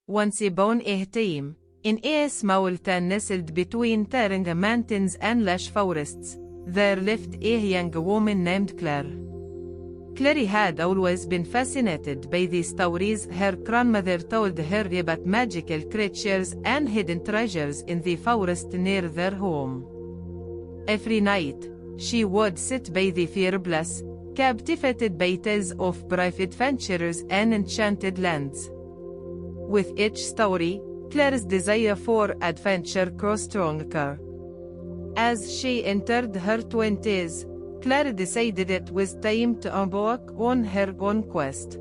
Once upon a time, in a small town nestled between towering mountains and lush forests, there lived a young woman named Claire. Claire had always been fascinated by the stories her grandmother told her about magical creatures and hidden treasures in the forest near their home. Every night, she would sit by the fireplace, captivated by tales of brave adventurers and enchanted lands. With each story, Claire's desire for adventure grew stronger. As she entered her 20s, Claire decided it was time to embark on her own quest.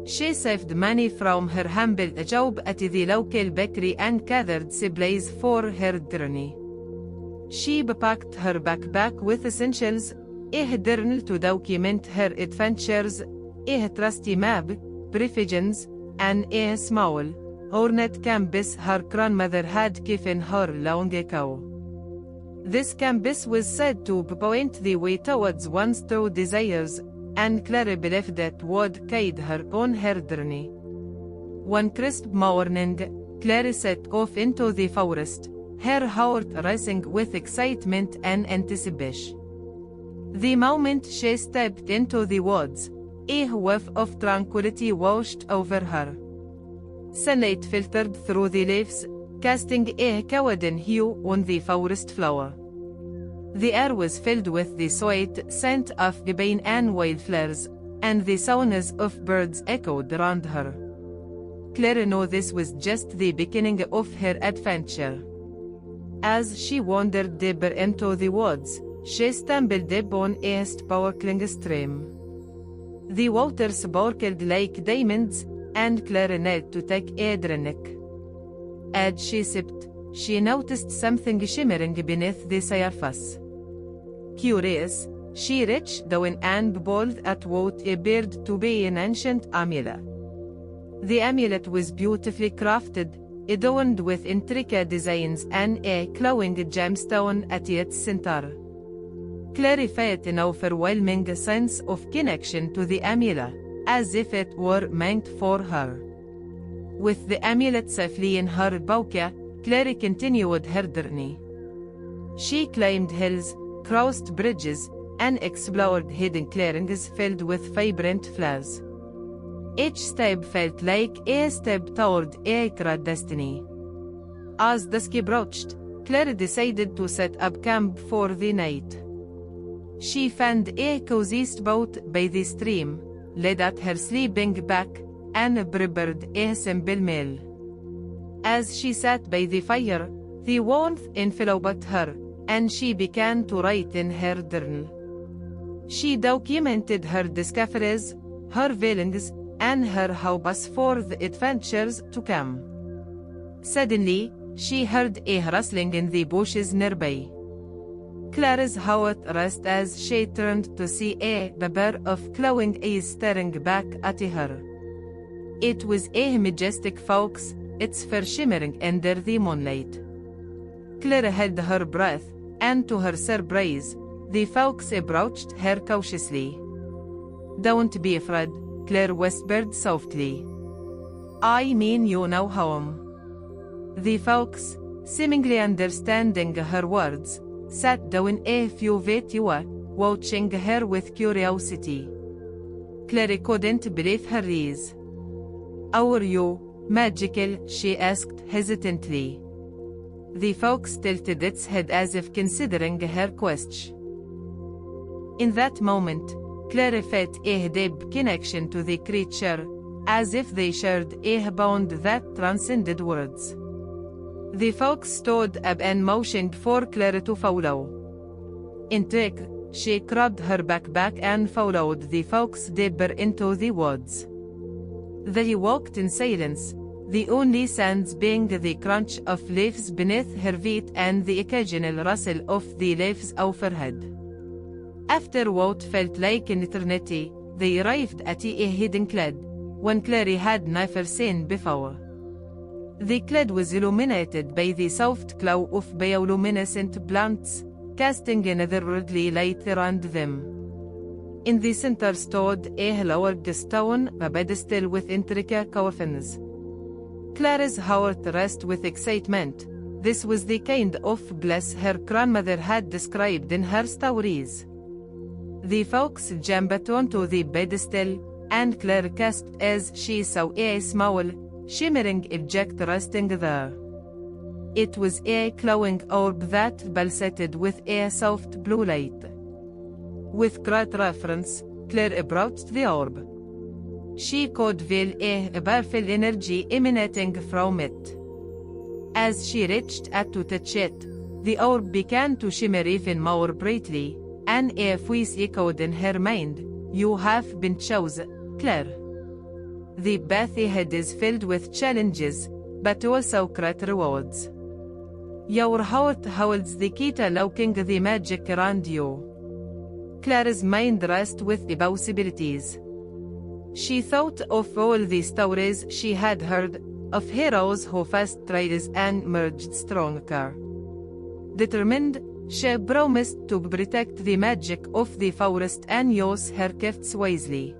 She saved money from her humble job at the local bakery and gathered supplies for her journey. She packed her backpack with essentials, a journal to document her adventures, a trusty map, provisions, and a small, ornate canvas her grandmother had given her long ago. This canvas was said to point the way towards one's true desires, and Claire believed it would guide her on her journey. One crisp morning, Claire set off into the forest, her heart racing with excitement and anticipation. The moment she stepped into the woods, a whiff of tranquility washed over her. Sunlight filtered through the leaves, casting a golden hue on the forest floor. The air was filled with the sweet scent of pine and wildflowers, and the songs of birds echoed around her. Claire knew this was just the beginning of her adventure. As she wandered deeper into the woods, she stumbled upon a sparkling stream. The water sparkled like diamonds, and Claire knelt to take a drink. As she sipped, she noticed something shimmering beneath the surface. Curious, she reached down and pulled at what appeared to be an ancient amulet. The amulet was beautifully crafted, adorned with intricate designs and a glowing gemstone at its center. Claire felt an overwhelming sense of connection to the amulet, as if it were meant for her. With the amulet safely in her pocket, Claire continued her journey. She climbed hills, crossed bridges, and explored hidden clearings filled with vibrant flowers. Each step felt like a step toward a great destiny. As dusk approached, Claire decided to set up camp for the night. She found a cozy spot by the stream, laid out her sleeping bag, and prepared a simple meal. As she sat by the fire, the warmth enveloped her, and she began to write in her journal. She documented her discoveries, her feelings, and her hopes for the adventures to come. Suddenly, she heard a rustling in the bushes nearby. Claire's heart raced as she turned to see a pair of glowing eyes staring back at her. It was a majestic fox, its fur shimmering under the moonlight. Claire held her breath, and to her surprise, the fox approached her cautiously. "Don't be afraid," Claire whispered softly. "I mean you know home." The fox, seemingly understanding her words, sat down a few feet away, watching her with curiosity. Claire couldn't believe her eyes. "Are you magical?" she asked hesitantly. The fox tilted its head as if considering her question. In that moment, Claire felt a deep connection to the creature, as if they shared a bond that transcended words. The fox stood up and motioned for Claire to follow. Intrigued, she grabbed her backpack and followed the fox deeper into the woods. They walked in silence, the only sounds being the crunch of leaves beneath her feet and the occasional rustle of the leaves overhead. After what felt like an eternity, they arrived at a hidden glade, one Claire had never seen before. The glade was illuminated by the soft glow of bioluminescent plants, casting an otherworldly light around them. In the center stood a lowered stone pedestal with intricate coffins. Clara's heart raced with excitement. This was the kind of bliss her grandmother had described in her stories. The fox jumped onto the pedestal, and Clara gasped as she saw a small, shimmering object resting there. It was a glowing orb that pulsated with a soft blue light. With great reverence, Claire approached the orb. She could feel a powerful energy emanating from it. As she reached out to touch it, the orb began to shimmer even more brightly, and a voice echoed in her mind, "You have been chosen, Claire." The path ahead is filled with challenges, but also great rewards. Your heart holds the key to unlocking the magic around you. Clara's mind raced with the possibilities. She thought of all the stories she had heard, of heroes who faced trials and emerged stronger. Determined, she promised to protect the magic of the forest and use her gifts wisely.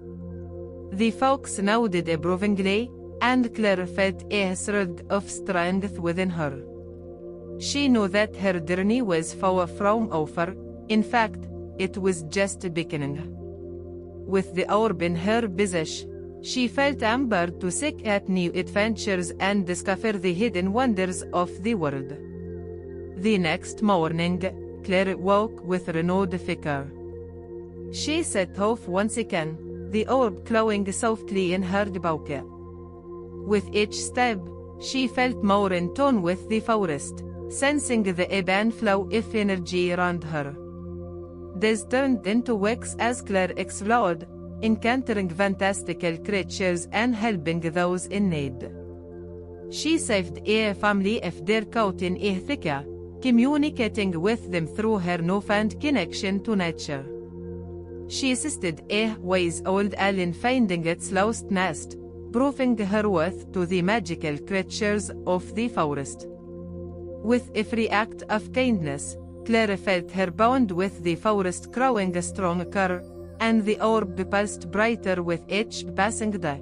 The fox nodded approvingly, and Claire felt a surge of strength within her. She knew that her journey was far from over. In fact, it was just beginning. With the orb in her possession, she felt empowered to seek out new adventures and discover the hidden wonders of the world. The next morning, Claire woke with renewed vigor. She set off once again, the orb glowing softly in her pocket. With each step, she felt more in tune with the forest, sensing the ebb and flow of energy around her. This turned into weeks as Claire explored, encountering fantastical creatures and helping those in need. She saved a family of deer caught in a thicket, communicating with them through her newfound connection to nature. She assisted a wise old owl in finding its lost nest, proving her worth to the magical creatures of the forest. With every act of kindness, Claire felt her bond with the forest growing stronger, and the orb pulsed brighter with each passing day.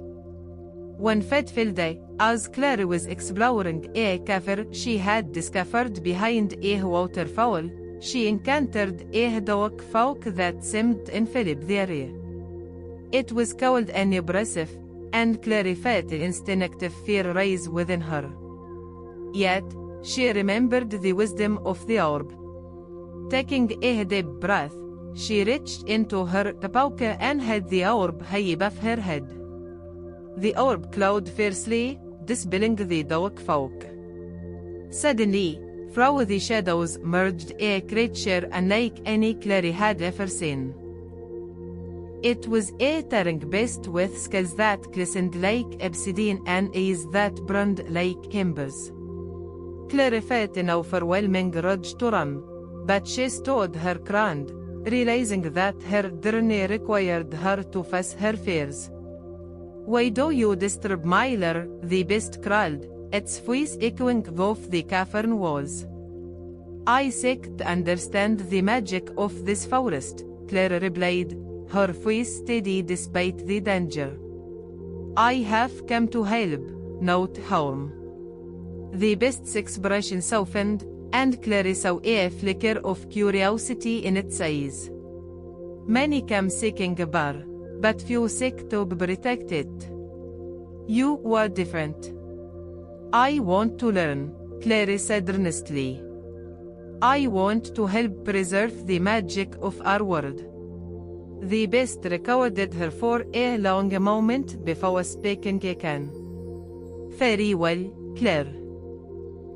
One fateful day, as Claire was exploring a cave she had discovered behind a waterfall, she encountered a dark fog that seemed to envelop the area. It was cold and oppressive, and Claire felt an instinctive fear rise within her. Yet, she remembered the wisdom of the orb. Taking a deep breath, she reached into her pocket and held the orb high above her head. The orb glowed fiercely, dispelling the dark fog. Suddenly, through the shadows emerged a creature unlike any Claire had ever seen. It was a towering beast with scales that glistened like obsidian and eyes that burned like embers. Claire felt an overwhelming urge to run, but she stood her ground, realizing that her journey required her to face her fears. "Why do you disturb my lair?" the beast cried, its voice echoing off the cavern walls. "I seek to understand the magic of this forest," Claire replied, her voice steady despite the danger. "I have come to help, not harm." The beast's expression softened, and Claire saw a flicker of curiosity in its eyes. "Many come seeking power, but few seek to protect it. You were different." "I want to learn," Claire said earnestly. "I want to help preserve the magic of our world." The beast regarded her for a long moment before speaking again. "Very well, Claire.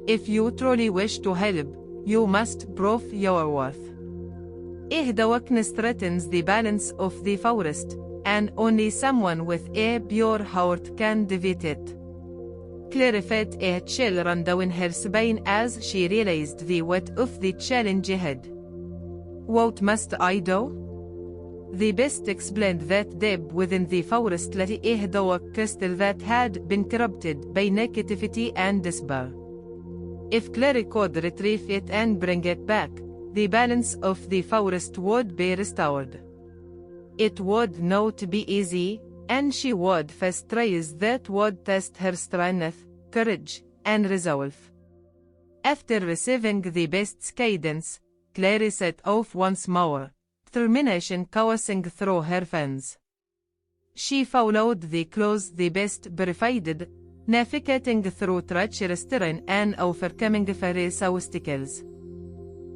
If you truly wish to help, you must prove your worth. The darkness threatens the balance of the forest, and only someone with a pure heart can defeat it." Claire felt a chill run down her spine as she realized the weight of the challenge ahead. "What must I do?" The beast explained that deep within the forest lay a dark crystal that had been corrupted by negativity and despair. If Claire could retrieve it and bring it back, the balance of the forest would be restored. It would not be easy, and she would face trials that would test her strength, courage, and resolve. After receiving the best's guidance, Clary set off once more, determination coursing through her veins. She followed the clues the best provided, navigating through treacherous terrain and overcoming various obstacles.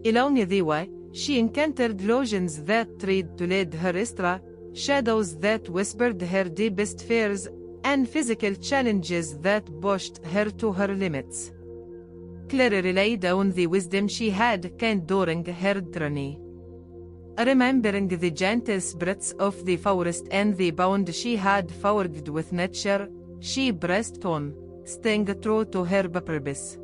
Along the way, she encountered legends that tried to lead her astray, shadows that whispered her deepest fears, and physical challenges that pushed her to her limits. Clary relied on the wisdom she had gained during her journey. Remembering the gentle spirits of the forest and the bond she had forged with nature, she pressed on, staying true to her purpose.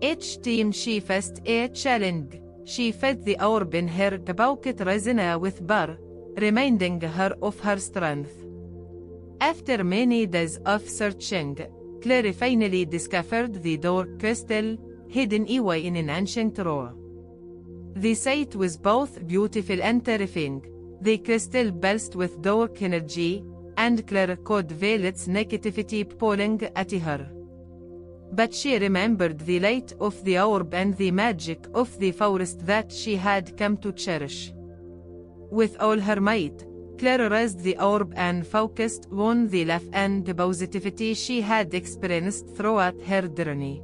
Each time she faced a challenge, she felt the orb in her pocket resonate with power, reminding her of her strength. After many days of searching, Clary finally discovered the dark crystal, hidden away in an ancient rock. The sight was both beautiful and terrifying. The crystal pulsed with dark energy, and Clary could feel its negativity pulling at her. But she remembered the light of the orb and the magic of the forest that she had come to cherish. With all her might, Clary raised the orb and focused on the love and positivity she had experienced throughout her journey.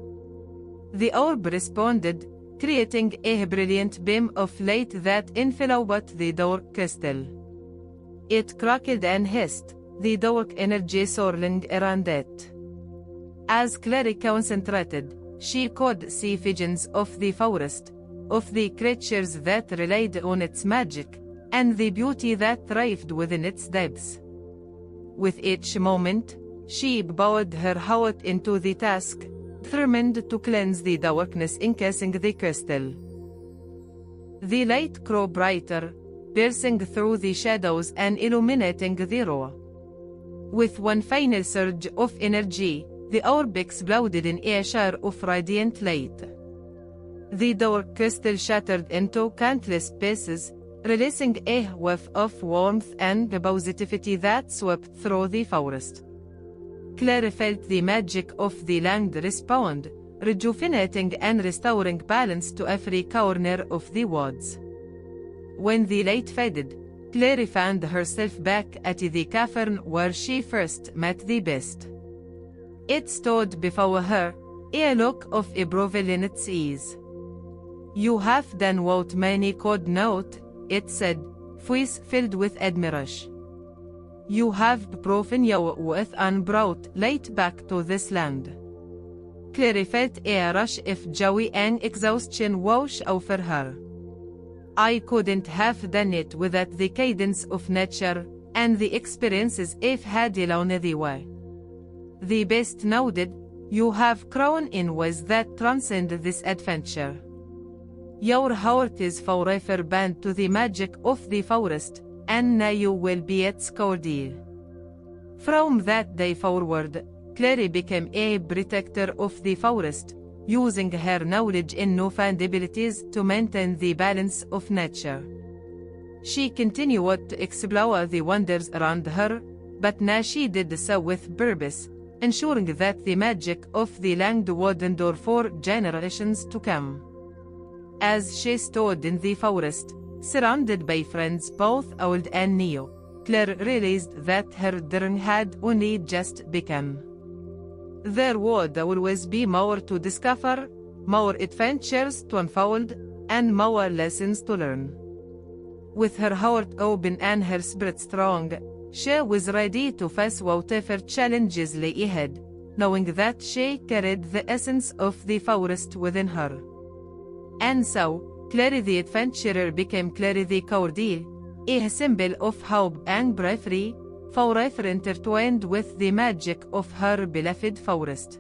The orb responded, creating a brilliant beam of light that enveloped the dark crystal. It crackled and hissed, the dark energy swirling around it. As Clary concentrated, she could see visions of the forest, of the creatures that relied on its magic, and the beauty that thrived within its depths. With each moment, she bowed her heart into the task, determined to cleanse the darkness encasing the crystal. The light grew brighter, piercing through the shadows and illuminating the room. With one final surge of energy, the orb exploded in a shower of radiant light. The dark crystal shattered into countless pieces, releasing a wave of warmth and positivity that swept through the forest. Clary felt the magic of the land respond, rejuvenating and restoring balance to every corner of the woods. When the light faded, Clary found herself back at the cavern where she first met the beast. It stood before her, a look of approval in its eyes. "You have done what many could not," it said, voice filled with admiration. "You have proven your worth and brought light back to this land." Clary felt a rush of joy and exhaustion wash over her. "I couldn't have done it without the guidance of nature, and the experiences I've had along the way." The beast nodded, "You have grown in ways that transcend this adventure. Your heart is forever bound to the magic of the forest, and now you will be its cordial." From that day forward, Clary became a protector of the forest, using her knowledge and newfound abilities to maintain the balance of nature. She continued to explore the wonders around her, but now she did so with purpose, ensuring that the magic of the land would endure for generations to come. As she stood in the forest, surrounded by friends both old and new, Clary realized that her journey had only just begun. There would always be more to discover, more adventures to unfold, and more lessons to learn. With her heart open and her spirit strong, she was ready to face whatever challenges lay ahead, knowing that she carried the essence of the forest within her. And so, Clary the adventurer became Clary the cordial, a symbol of hope and bravery, forever intertwined with the magic of her beloved forest.